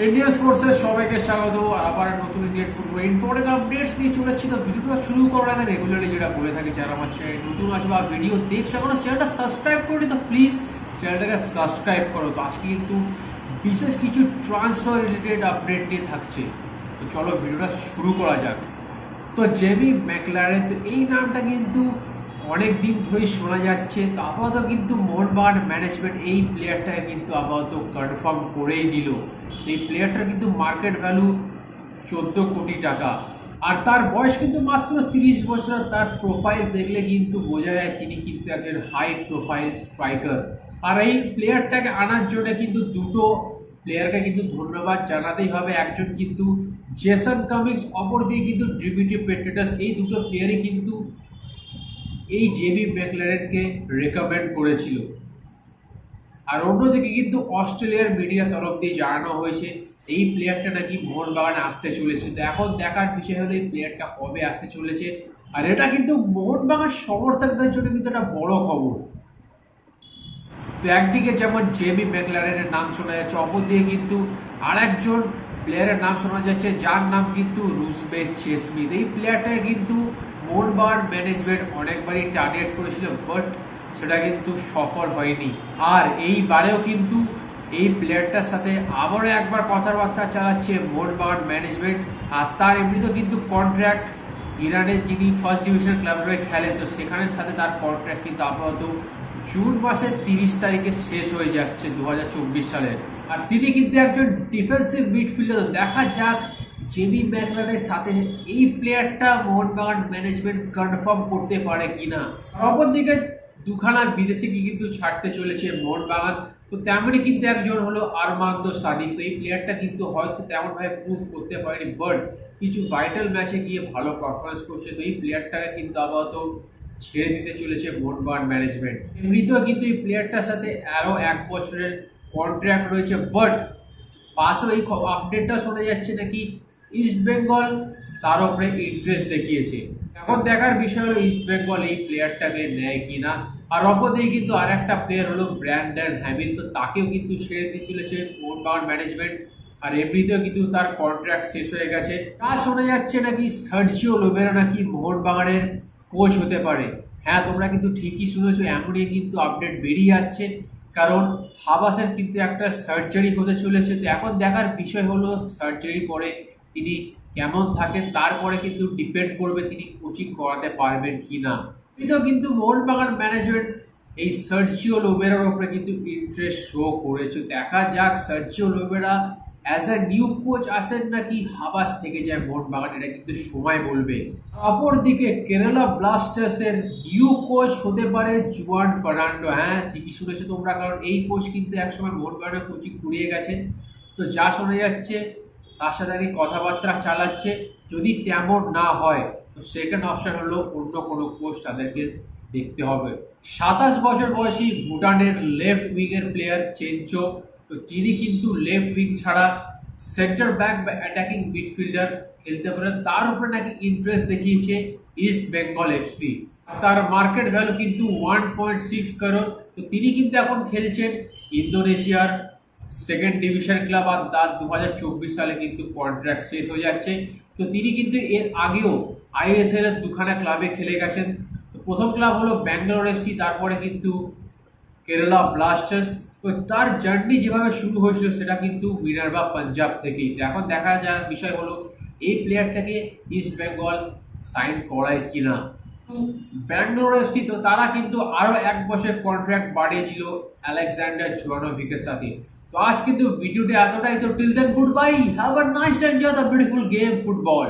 Indian স্পোর্টসের সবাইকে স্বাগত। আবার নতুন ইন্ডিয়ান ফুটবল ইম্পর্টেন্ট আপডেটস নিয়ে চলে এসেছি। তো ভিডিওটা শুরু করার আগে রেগুলারলি যেটা বলে থাকি, যারা আমার চ্যানেল নতুন আছে বা ভিডিও দেখছে এখনো চ্যানেলটা সাবস্ক্রাইব করি, তো প্লিজ চ্যানেলটাকে সাবস্ক্রাইব করো। তো আজকে কিন্তু বিশেষ কিছু ট্রান্সফার রিলেটেড আপডেট নিয়ে থাকছে। তো চলো ভিডিওটা শুরু করা যাক। তো জেমি ম্যাকলারেন, তো এই নামটা কিন্তু অনেক দিন ধরেই শোনা যাচ্ছে। তো আপাতত কিন্তু মোহনবাগান ম্যানেজমেন্ট এই প্লেয়ারটাকে কিন্তু আপাতত কনফার্ম করেই নিল। এই প্লেয়ারটার কিন্তু মার্কেট ভ্যালু 14 কোটি টাকা, আর তার বয়স কিন্তু মাত্র 30 বছর। তার প্রোফাইল দেখলে কিন্তু বোঝা যায় তিনি কিন্তু একজন হাই প্রোফাইল স্ট্রাইকার। আর এই প্লেয়ারটাকে আনার জন্য কিন্তু দুটো প্লেয়ারকে কিন্তু ধন্যবাদ জানাতেই হবে। একজন কিন্তু জেসন কামিংস, অপর দিয়ে কিন্তু ডিমিট্রি পেট্রেটাস। এই দুটো প্লেয়ারই কিন্তু এই জেমি ম্যাকলারেনকে রেকমেন্ড করেছিল। আর অন্যদিকে কিন্তু অস্ট্রেলিয়ার মিডিয়া তরফ দিয়ে জানানো হয়েছে এই প্লেয়ারটা নাকি মোহনবাগানে আসতে চলেছে। তো এখন দেখার বিষয় হলো এই প্লেয়ারটা কবে আসতে চলেছে। আর এটা কিন্তু মোহনবাগান সমর্থকদের জন্য কিন্তু একটা বড় খবর। তো একদিকে যেমন জেমি ম্যাকলারেনের নাম শোনা যাচ্ছে, অপরদিকে কিন্তু আরেকজন প্লেয়ারের নাম শোনা যাচ্ছে, যার নাম কিন্তু রুজবে চেসমিথ। এই প্লেয়ারটাকে কিন্তু মোহনবাগান ম্যানেজমেন্ট অনেকবারই টার্গেট করেছিল, বাট সেটা কিন্তু সফল হয়নি। আর এইবারেও কিন্তু এই প্লেয়ারটার সাথে আবারও একবার কথাবার্তা চালাচ্ছে মোহনবাগান ম্যানেজমেন্ট। আর তার এমনিতেও কিন্তু কন্ট্রাক্ট, ইরানের যিনি ফার্স্ট ডিভিশন ক্লাবের হয়ে খেলেন, তো সেখানের সাথে তার কন্ট্রাক্ট কিন্তু আপাতত জুন মাসের 30 তারিখে শেষ হয়ে যাচ্ছে 2024 সালের। আর তিনি কিন্তু একজন ডিফেন্সিভ মিডফিল্ডার। দেখা যাক জেমি ম্যাকলারেনের সাথে এই প্লেয়ারটা মোহনবাগান ম্যানেজমেন্ট কনফার্ম করতে পারে কিনা। অপরদিকে দুখানা বিদেশিকে কিন্তু ছাড়তে চলেছে মোহনবাগান। তো তেমনই কিন্তু একজন হলো আরমান্দো সাদিক। তো এই প্লেয়ারটা কিন্তু হয়তো তেমনভাবে প্রুভ করতে পারেনি, বাট কিছু ভাইটাল ম্যাচে গিয়ে ভালো পারফরমেন্স করছে। তো এই প্লেয়ারটাকে কিন্তু আপাতত ছেড়ে দিতে চলেছে মোহনবাগান ম্যানেজমেন্ট। এমনিতেও কিন্তু এই প্লেয়ারটার সাথে আরও 1 বছরের কন্ট্রাক্ট রয়েছে, বাট পাশেও এই আপডেটটা শোনা যাচ্ছে নাকি ইস্ট বেঙ্গল তার উপরে ইন্টারেস্ট দেখিয়েছে। এখন দেখার বিষয় হলো ইস্ট বেঙ্গল এই প্লেয়ারটাকে নেয় কিনা। আর অপরদিকে কিন্তু আর একটা প্লেয়ার হলো ব্র্যান্ডন হ্যামিল। তো তাকেও কিন্তু ছেড়ে দিয়ে চলেছে মোহনবাগান ম্যানেজমেন্ট। আর এমনিতেও কিন্তু তার কন্ট্রাক্ট শেষ হয়ে গেছে। তা শোনা যাচ্ছে নাকি সার্জিও লোবেরা নাকি মোহনবাগানের কোচ হতে পারে। হ্যাঁ, তোমরা কিন্তু ঠিকই শুনেছো, এমনই কিন্তু আপডেট বেরিয়ে আসছে। কারণ হাবাসের কিন্তু একটা সার্জারি হতে চলেছে। তো এখন দেখার বিষয় হলো সার্জারির পরে তিনি কেমন থাকেন, তারপরে কিন্তু ডিপেন্ড করবে তিনি কোচিং করাতে পারবেন কি না। কিন্তু মোহনবাগান ম্যানেজমেন্ট এই সার্জিও লোবেরার উপরে কিন্তু ইন্টারেস্ট শো করেছে। দেখা যাক Sergio Lobera as a new coach আসেন নাকি হাবাস থেকে যায় মোহনবাগান, এটা কিন্তু সময় বলবে। অপরদিকে কেরালা ব্লাস্টার্সের নিউ কোচ হতে পারে জুয়ান ফার্নান্ডো। হ্যাঁ, ঠিকই শুনেছো তোমরা, কারণ এই কোচ কিন্তু একসময় মোহনবাগানের কোচিং কুড়িয়ে গেছেন। তো যা শোনা যাচ্ছে তার সাথে নাকি কথাবার্তা চালাচ্ছে। যদি তেমন না হয় তো সেকেন্ড অপশন হলো অন্য কোনো কোচ তাদেরকে দেখতে হবে। 27 বছর বয়সী ভুটানের লেফট উইংয়ের প্লেয়ার চেনচো। তো তিনি কিন্তু লেফট উইং ছাড়া সেন্টার ব্যাক বা অ্যাটাকিং মিডফিল্ডার খেলতে পারেন। তার উপরে নাকি ইন্টারেস্ট দেখিয়েছে ইস্ট বেঙ্গল এফসি। তার মার্কেট ভ্যালু কিন্তু 1.6 করোড়। তো তিনি কিন্তু এখন খেলছেন ইন্দোনেশিয়ার সেকেন্ড ডিভিশন ক্লাব। আর তার 2024 সালে কিন্তু কন্ট্রাক্ট শেষ হয়ে যাচ্ছে। তো তিনি কিন্তু এর আগেও আইএসএল এর দুখানা ক্লাবে খেলে গেছেন। তো প্রথম ক্লাব হলো ব্যাঙ্গালোর এফসি, তারপরে কিন্তু কেরালা ব্লাস্টার্স। তো তার জার্নি যেভাবে শুরু হয়েছিল সেটা কিন্তু মিনার্ভা পাঞ্জাব থেকেই। তো এখন দেখা যাক বিষয় হলো এই প্লেয়ারটাকে ইস্ট বেঙ্গল সাইন করায় কিনা। ব্যাঙ্গালোর এফসি তো তারা কিন্তু আরো 1 বছর কন্ট্রাক্ট বাড়িয়েছিল আলেকজান্ডার জোয়ানোভিকের সাথে। তো আজ কিন্তু ভিডিওটা এতটাই। তো till then goodbye, have a nice enjoy the beautiful game football.